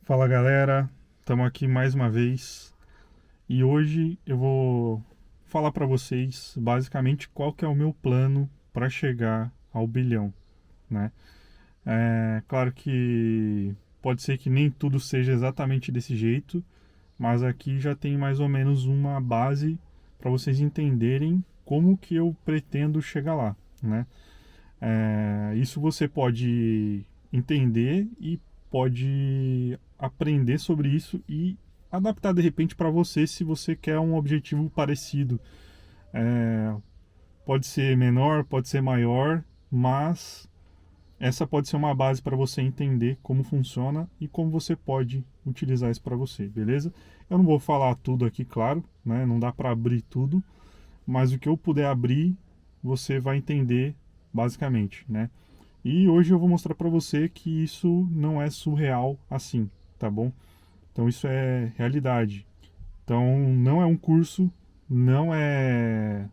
Fala galera, estamos aqui mais uma vez e hoje eu vou falar para vocês basicamente qual que é o meu plano para chegar ao bilhão, né? É claro que pode ser que nem tudo seja exatamente desse jeito, mas aqui já tem mais ou menos uma base para vocês entenderem como que eu pretendo chegar lá, né? Isso você pode entender e pode aprender sobre isso e adaptar de repente para você se você quer um objetivo parecido. É, Pode ser menor, pode ser maior, mas essa pode ser uma base para você entender como funciona e como você pode utilizar isso para você, beleza? Eu não vou falar tudo aqui, claro, né? Não dá para abrir tudo, mas o que eu puder abrir, você vai entender basicamente, né? E hoje eu vou mostrar para você que isso não é surreal assim, tá bom? Então isso é realidade. Então não é um curso, não é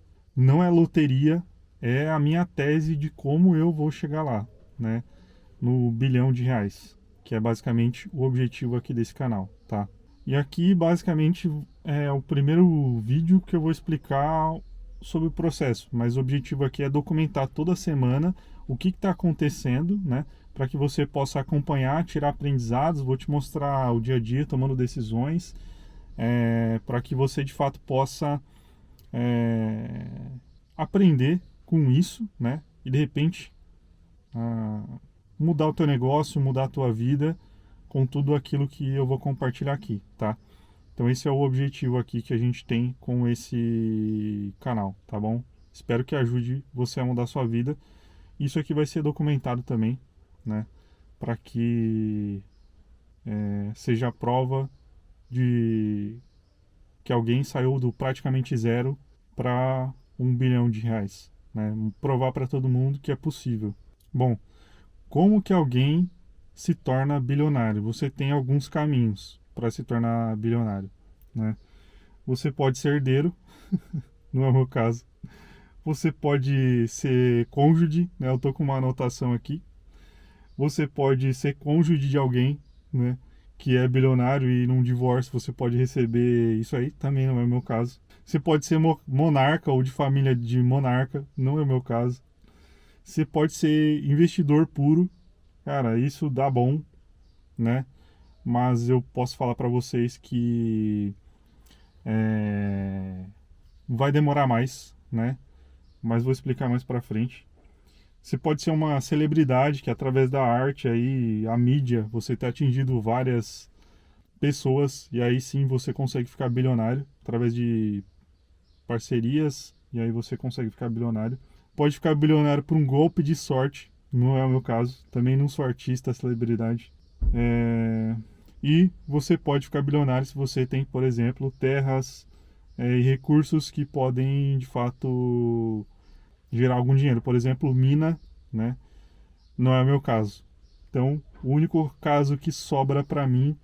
loteria, é a minha tese de como eu vou chegar lá, né? No bilhão de reais, que é basicamente o objetivo aqui desse canal, tá? E aqui basicamente é o primeiro vídeo que eu vou explicar sobre o processo, mas o objetivo aqui é documentar toda semana o que está acontecendo, né? Para que você possa acompanhar, tirar aprendizados. Vou te mostrar o dia a dia tomando decisões, para que você de fato possa é, aprender com isso, né? E de repente ah, mudar o teu negócio, mudar a tua vida com tudo aquilo que eu vou compartilhar aqui, tá? Então esse é o objetivo aqui que a gente tem com esse canal, tá bom? Espero que ajude você a mudar a sua vida. Isso aqui vai ser documentado também, né? Para que seja a prova de que alguém saiu do praticamente zero para 1 bilhão de reais, né? Provar para todo mundo que é possível. Bom, como que alguém se torna bilionário? Você tem alguns caminhos para se tornar bilionário, né? Você pode ser herdeiro, não é o meu caso. Você pode ser cônjuge, né? Eu tô com uma anotação aqui. Você pode ser cônjuge de alguém, né? Que é bilionário e num divórcio você pode receber isso aí, também não é o meu caso. Você pode ser monarca ou de família de monarca, não é o meu caso. Você pode ser investidor puro, cara, isso dá bom, né? Mas eu posso falar para vocês que é, vai demorar mais, né? Mas vou explicar mais para frente. Você pode ser uma celebridade que através da arte aí, a mídia, você tem atingido várias pessoas e aí sim você consegue ficar bilionário através de parcerias e aí você consegue ficar bilionário. Pode ficar bilionário por um golpe de sorte, não é o meu caso. Também não sou artista, celebridade. É, E você pode ficar bilionário se você tem, por exemplo, terras e recursos que podem de fato gerar algum dinheiro. Por exemplo, mina, né? Não é o meu caso. Então, o único caso que sobra para mim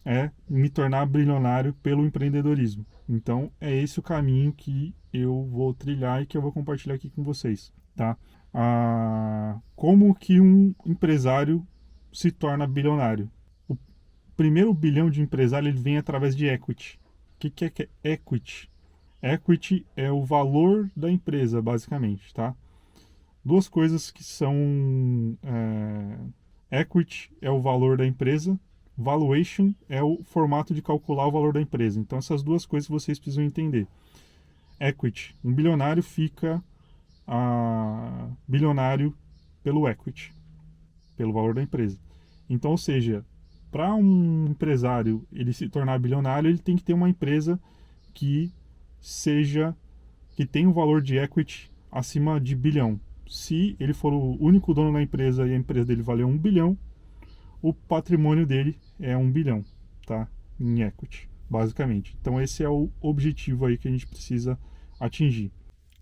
é me tornar bilionário pelo empreendedorismo. Então, é esse o caminho que eu vou trilhar e que eu vou compartilhar aqui com vocês, tá? Como que um empresário se torna bilionário? O primeiro bilhão de empresário ele vem através de equity. O que é equity? Equity é o valor da empresa, basicamente, tá? Duas coisas que são equity é o valor da empresa, valuation é o formato de calcular o valor da empresa. Então essas duas coisas vocês precisam entender. Equity, um bilionário fica bilionário pelo equity, pelo valor da empresa. Então, ou seja, para um empresário ele se tornar bilionário, ele tem que ter uma empresa que seja que tenha um valor de equity acima de bilhão. Se ele for o único dono da empresa e a empresa dele valer 1 bilhão, o patrimônio dele é 1 bilhão, tá? Em equity, basicamente. Então esse é o objetivo aí que a gente precisa atingir.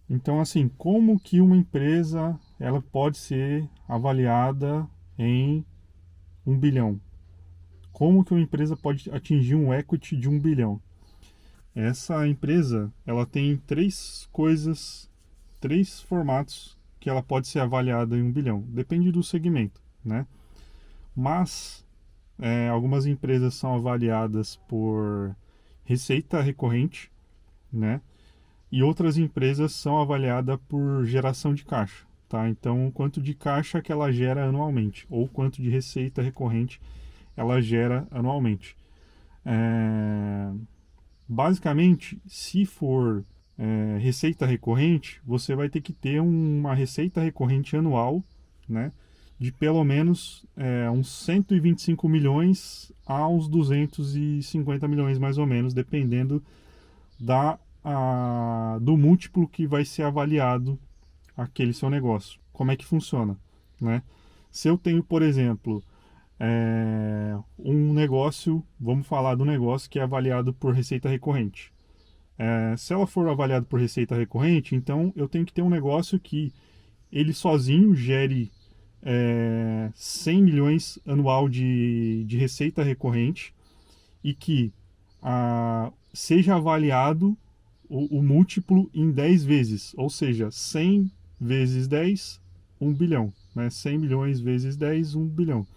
Então assim, como que uma empresa ela pode ser avaliada em 1 bilhão? Como que uma empresa pode atingir um equity de 1 bilhão? Essa empresa ela tem três coisas, três formatos que ela pode ser avaliada em 1 bilhão. Depende do segmento, né? Mas algumas empresas são avaliadas por receita recorrente, né? E outras empresas são avaliadas por geração de caixa, tá? Então, quanto de caixa que ela gera anualmente, ou quanto de receita recorrente ela gera anualmente. É, Basicamente, se for receita recorrente, você vai ter que ter uma receita recorrente anual, né, de pelo menos uns 125 milhões a uns 250 milhões, mais ou menos, dependendo do múltiplo que vai ser avaliado aquele seu negócio. Como é que funciona, né? Se eu tenho, por exemplo, um negócio, vamos falar do negócio que é avaliado por receita recorrente. Se ela for avaliada por receita recorrente, então eu tenho que ter um negócio que ele sozinho gere 100 milhões anual de receita recorrente e que seja avaliado o múltiplo em 10 vezes, ou seja, 100 vezes 10, 1 bilhão. Né? 100 milhões vezes 10, 1 bilhão.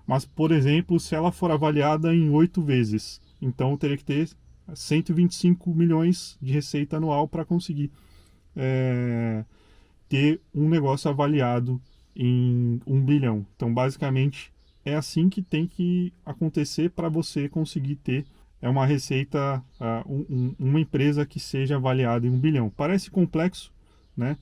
Mas, por exemplo, se ela for avaliada em 8 vezes, então eu teria que ter 125 milhões de receita anual para conseguir ter um negócio avaliado em 1 bilhão. Então, basicamente, é assim que tem que acontecer para você conseguir ter uma receita, uma empresa que seja avaliada em 1 bilhão. Parece complexo, né?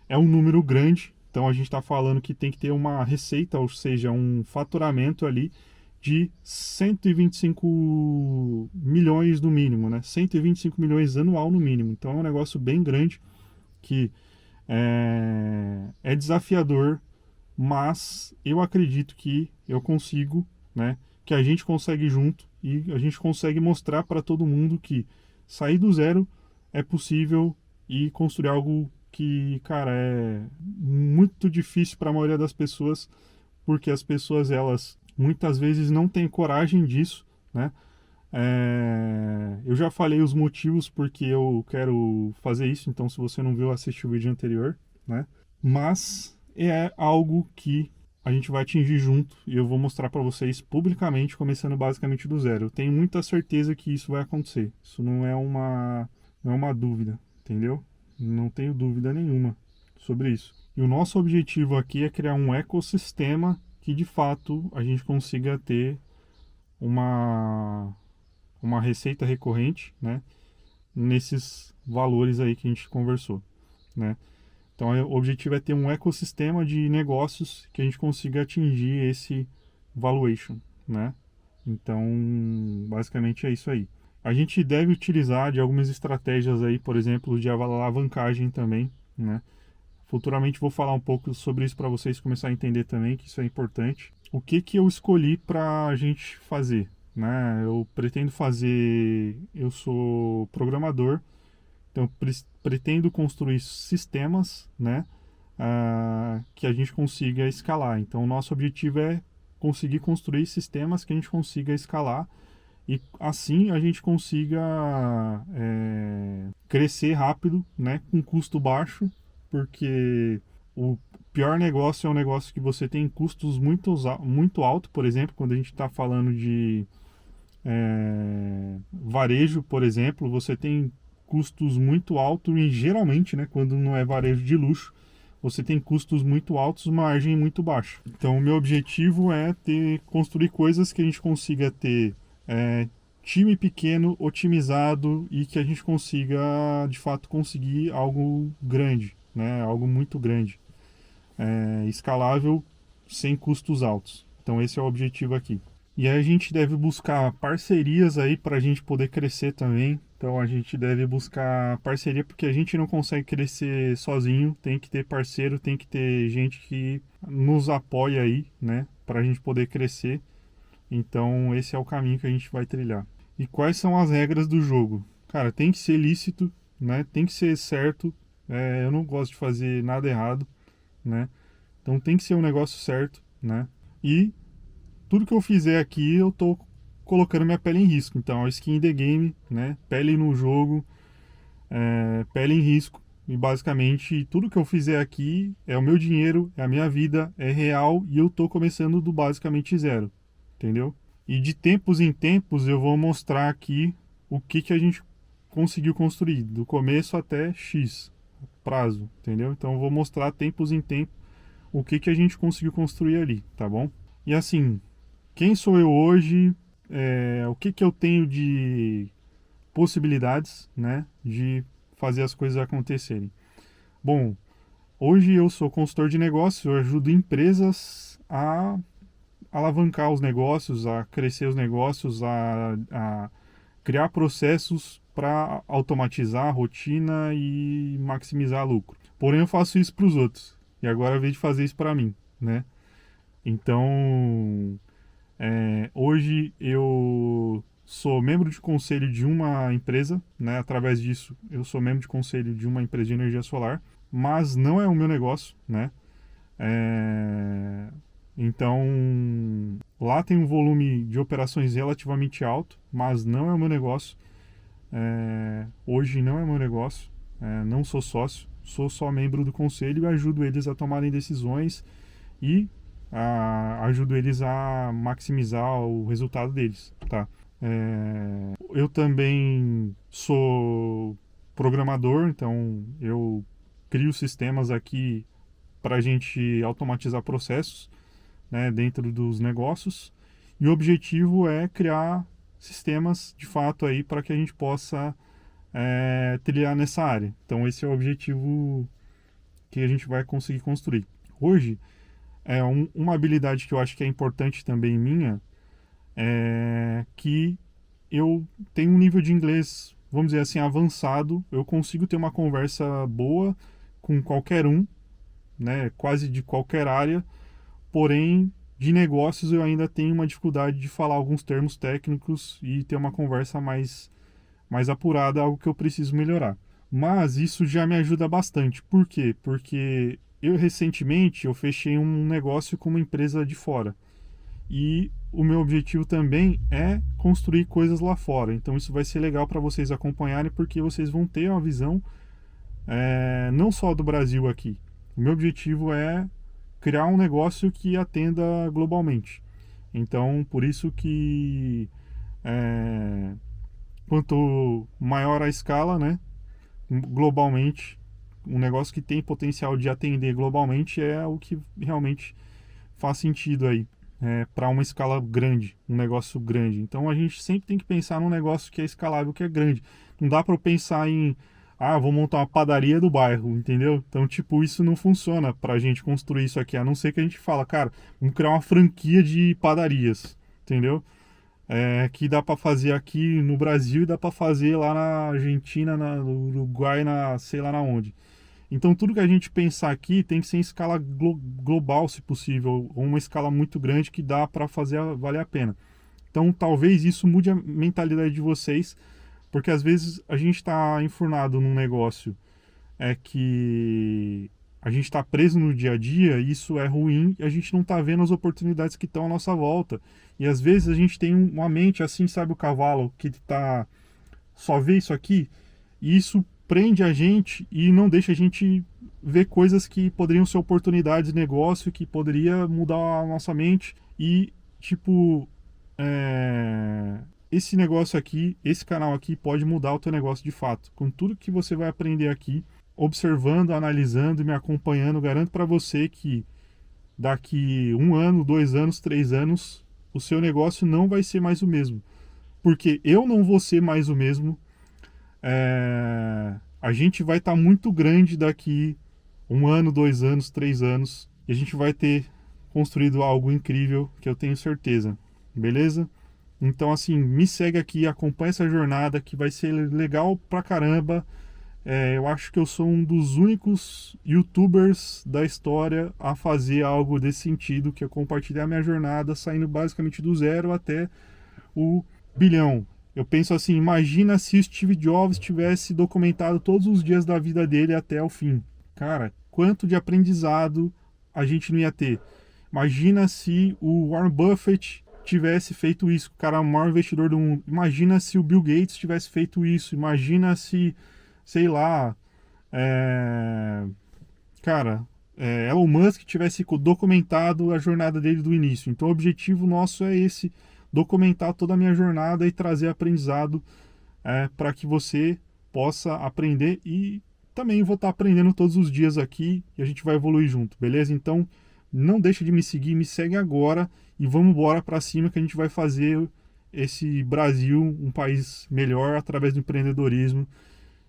É um número grande, então a gente está falando que tem que ter uma receita, ou seja, um faturamento ali de 125 milhões no mínimo, né? 125 milhões anual no mínimo. Então é um negócio bem grande que é desafiador, mas eu acredito que eu consigo, né? Que a gente consegue junto e a gente consegue mostrar para todo mundo que sair do zero é possível e construir algo que, cara, é muito difícil para a maioria das pessoas, porque as pessoas, elas muitas vezes não têm coragem disso, né? Eu já falei os motivos porque eu quero fazer isso, então se você não viu, assiste o vídeo anterior, né? Mas é algo que a gente vai atingir junto e eu vou mostrar para vocês publicamente, começando basicamente do zero. Eu tenho muita certeza que isso vai acontecer. Isso não é uma dúvida, entendeu? Não tenho dúvida nenhuma sobre isso. E o nosso objetivo aqui é criar um ecossistema que de fato a gente consiga ter uma receita recorrente, né, nesses valores aí que a gente conversou, né? Então, o objetivo é ter um ecossistema de negócios que a gente consiga atingir esse valuation, né? Então, basicamente é isso aí. A gente deve utilizar de algumas estratégias aí, por exemplo, de alavancagem também, né? Futuramente vou falar um pouco sobre isso para vocês começar a entender também, que isso é importante. O que que eu escolhi para a gente fazer, né? Eu pretendo fazer, eu sou programador, então pretendo construir sistemas, né, que a gente consiga escalar. Então o nosso objetivo é conseguir construir sistemas que a gente consiga escalar e assim a gente consiga crescer rápido, né, com custo baixo, porque o pior negócio é um negócio que você tem custos muito alto, por exemplo, quando a gente está falando de varejo, por exemplo, você tem custos muito altos e geralmente, né, quando não é varejo de luxo, você tem custos muito altos, margem muito baixa. Então, o meu objetivo é construir coisas que a gente consiga ter time pequeno, otimizado e que a gente consiga, de fato, conseguir algo grande, né, algo muito grande, escalável, sem custos altos. Então, esse é o objetivo aqui. E aí a gente deve buscar parcerias aí para a gente poder crescer também. Então a gente deve buscar parceria porque a gente não consegue crescer sozinho. Tem que ter parceiro, tem que ter gente que nos apoia aí, né? Para a gente poder crescer. Então esse é o caminho que a gente vai trilhar. E quais são as regras do jogo? Cara, tem que ser lícito, né? Tem que ser certo. Eu não gosto de fazer nada errado, né? Então tem que ser um negócio certo, né? E tudo que eu fizer aqui, eu tô colocando minha pele em risco. Então, a skin in the game, né? Pele no jogo, pele em risco. E basicamente, tudo que eu fizer aqui é o meu dinheiro, é a minha vida, é real e eu tô começando do basicamente zero, entendeu? E de tempos em tempos eu vou mostrar aqui o que a gente conseguiu construir, do começo até X prazo, entendeu? Então eu vou mostrar tempos em tempos o que a gente conseguiu construir ali, tá bom? E assim, quem sou eu hoje, o que eu tenho de possibilidades, né, de fazer as coisas acontecerem. Bom, hoje eu sou consultor de negócios, eu ajudo empresas a alavancar os negócios, a crescer os negócios, a criar processos para automatizar a rotina e maximizar lucro. Porém, eu faço isso para os outros e agora eu vejo de fazer isso para mim, né? Então, hoje eu sou membro de conselho de uma empresa, né? Através disso, eu sou membro de conselho de uma empresa de energia solar, mas não é o meu negócio, né? É, Então, lá tem um volume de operações relativamente alto, mas não é o meu negócio. Hoje não é o meu negócio, não sou sócio, sou só membro do conselho e ajudo eles a tomarem decisões e ajudo eles a maximizar o resultado deles, tá? Eu também sou programador, então eu crio sistemas aqui para a gente automatizar processos, né, dentro dos negócios. E o objetivo é criar sistemas de fato aí para que a gente possa trilhar nessa área. Então esse é o objetivo que a gente vai conseguir construir. Hoje, uma habilidade que eu acho que é importante também minha é que eu tenho um nível de inglês, vamos dizer assim, avançado. Eu consigo ter uma conversa boa com qualquer um, né, quase de qualquer área, porém de negócios eu ainda tenho uma dificuldade de falar alguns termos técnicos e ter uma conversa mais apurada, algo que eu preciso melhorar. Mas isso já me ajuda bastante. Por quê? Porque eu recentemente eu fechei um negócio com uma empresa de fora. E o meu objetivo também é construir coisas lá fora. Então isso vai ser legal para vocês acompanharem, porque vocês vão ter uma visão não só do Brasil aqui. O meu objetivo é criar um negócio que atenda globalmente. Então, por isso que quanto maior a escala, né, globalmente, um negócio que tem potencial de atender globalmente é o que realmente faz sentido aí. Para uma escala grande, um negócio grande. Então a gente sempre tem que pensar num negócio que é escalável, que é grande. Não dá para eu pensar em, vou montar uma padaria do bairro, entendeu? Então, tipo, isso não funciona para a gente construir isso aqui, a não ser que a gente fala, cara, vamos criar uma franquia de padarias, entendeu? Que dá para fazer aqui no Brasil e dá para fazer lá na Argentina, no Uruguai, sei lá na onde. Então, tudo que a gente pensar aqui tem que ser em escala global, se possível, ou uma escala muito grande que dá para fazer valer a pena. Então, talvez isso mude a mentalidade de vocês, porque às vezes a gente está enfurnado num negócio que a gente está preso no dia a dia, e isso é ruim, e a gente não está vendo as oportunidades que estão à nossa volta. E às vezes a gente tem uma mente assim, sabe, o cavalo que só vê isso aqui, e isso prende a gente e não deixa a gente ver coisas que poderiam ser oportunidades de negócio, que poderia mudar a nossa mente. E, tipo, esse negócio aqui, esse canal aqui pode mudar o teu negócio de fato. Com tudo que você vai aprender aqui, observando, analisando e me acompanhando, garanto para você que daqui 1 ano, 2 anos, 3 anos, o seu negócio não vai ser mais o mesmo. Porque eu não vou ser mais o mesmo. A gente vai estar muito grande daqui 1 ano, 2 anos, 3 anos, e a gente vai ter construído algo incrível, que eu tenho certeza. Beleza? Então, assim, me segue aqui, acompanha essa jornada que vai ser legal pra caramba. Eu acho que eu sou um dos únicos YouTubers da história a fazer algo desse sentido, que é compartilhar minha jornada, saindo basicamente do zero até o bilhão. Eu penso assim, imagina se o Steve Jobs tivesse documentado todos os dias da vida dele até o fim. Cara, quanto de aprendizado a gente não ia ter. Imagina se o Warren Buffett tivesse feito isso, o cara é o maior investidor do mundo. Imagina se o Bill Gates tivesse feito isso. Imagina se, sei lá, cara, Elon Musk tivesse documentado a jornada dele do início. Então o objetivo nosso é esse. documentar toda a minha jornada e trazer aprendizado para que você possa aprender, e também vou estar aprendendo todos os dias aqui e a gente vai evoluir junto, beleza? Então não deixa de me seguir, me segue agora e vamos embora para cima que a gente vai fazer esse Brasil um país melhor através do empreendedorismo,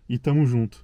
e tamo junto.